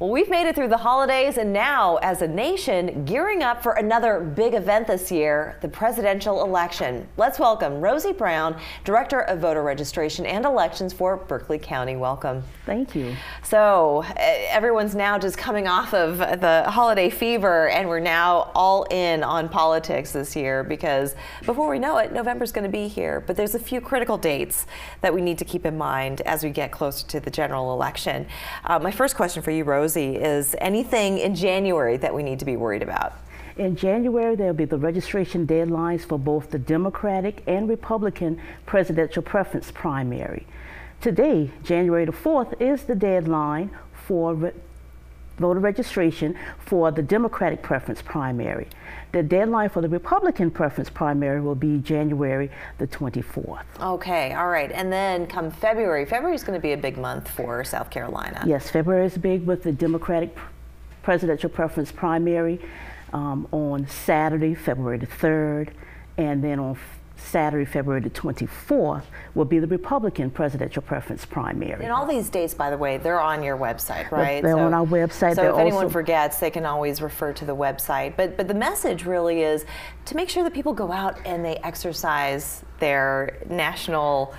Well, we've made it through the holidays, and now, as a nation, gearing up for another big event this year, the presidential election. Let's welcome Rosie Brown, Director of Voter Registration and Elections for Berkeley County. Welcome. Thank you. So, everyone's now just coming off of the holiday fever, and we're now all in on politics this year because before we know it, November's going to be here. But there's a few critical dates that we need to keep in mind as we get closer to the general election. My first question for you, Rosie, is anything in January that we need to be worried about? In January, there'll be the registration deadlines for both the Democratic and Republican presidential preference primary. Today, January the 4th, is the deadline for voter registration for the Democratic preference primary. The deadline for the Republican preference primary will be January the 24th. Okay, all right. And then come February. February is going to be a big month for South Carolina. Yes, February is big with the Democratic presidential preference primary on Saturday, February the 3rd, and then on Saturday, February the 24th, will be the Republican presidential preference primary. And all these dates, by the way, they're on your website, right? They're on our website. So if anyone forgets, they can always refer to the website. But the message really is to make sure that people go out and they exercise their national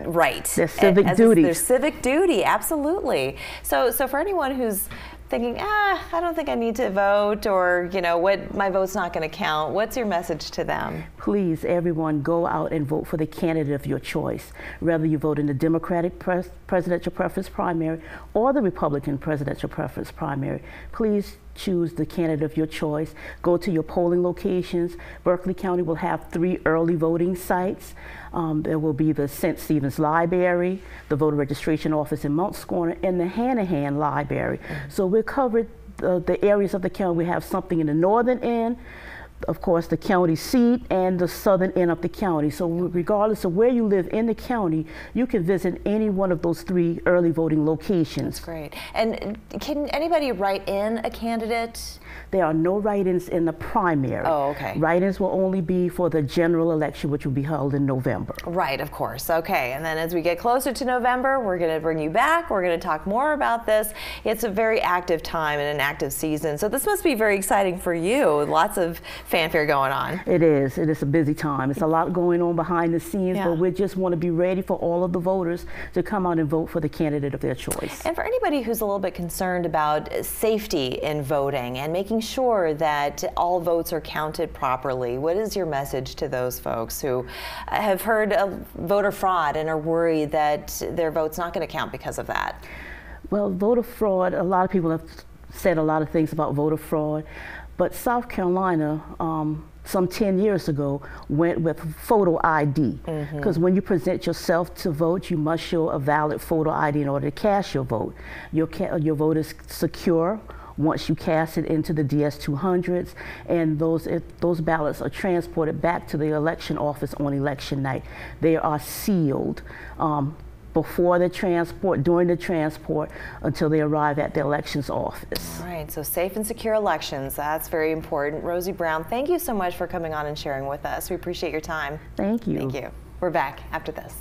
right. Their civic duty. Their civic duty, absolutely. So for anyone who's thinking, I don't think I need to vote, or, you know, what, my vote's not going to count, what's your message to them? Please, everyone, go out and vote for the candidate of your choice. Whether you vote in the Democratic presidential preference primary or the Republican presidential preference primary, please choose the candidate of your choice. Go to your polling locations. Berkeley County will have 3 early voting sites. There will be the St. Stephen's Library, the voter registration office in Mounts Corner, and the Hanahan Library. So we're covered the areas of the county. We have something in the northern end, of course, the county seat, and the southern end of the county. So regardless of where you live in the county, you can visit any one of those 3 early voting locations. That's great. And can anybody write in a candidate? There are no write-ins in the primary. Oh, okay. Write-ins will only be for the general election, which will be held in November. Right, of course. Okay, and then as we get closer to November, we're going to bring you back. We're going to talk more about this. It's a very active time and an active season, so this must be very exciting for you. Lots of fanfare going on. It is. It is a busy time. It's a lot going on behind the scenes, but we just want to be ready for all of the voters to come out and vote for the candidate of their choice. And for anybody who's a little bit concerned about safety in voting and making sure that all votes are counted properly, what is your message to those folks who have heard of voter fraud and are worried that their vote's not going to count because of that? Well, voter fraud, a lot of people have said a lot of things about voter fraud, but South Carolina, some 10 years ago, went with photo ID. Because when you present yourself to vote, you must show a valid photo ID in order to cast your vote. Your vote is secure once you cast it into the DS-200s, and those ballots are transported back to the election office on election night. They are sealed before the transport, during the transport, until they arrive at the elections office. All right, so safe and secure elections, that's very important. Rosie Brown, thank you so much for coming on and sharing with us. We appreciate your time. Thank you. Thank you. We're back after this.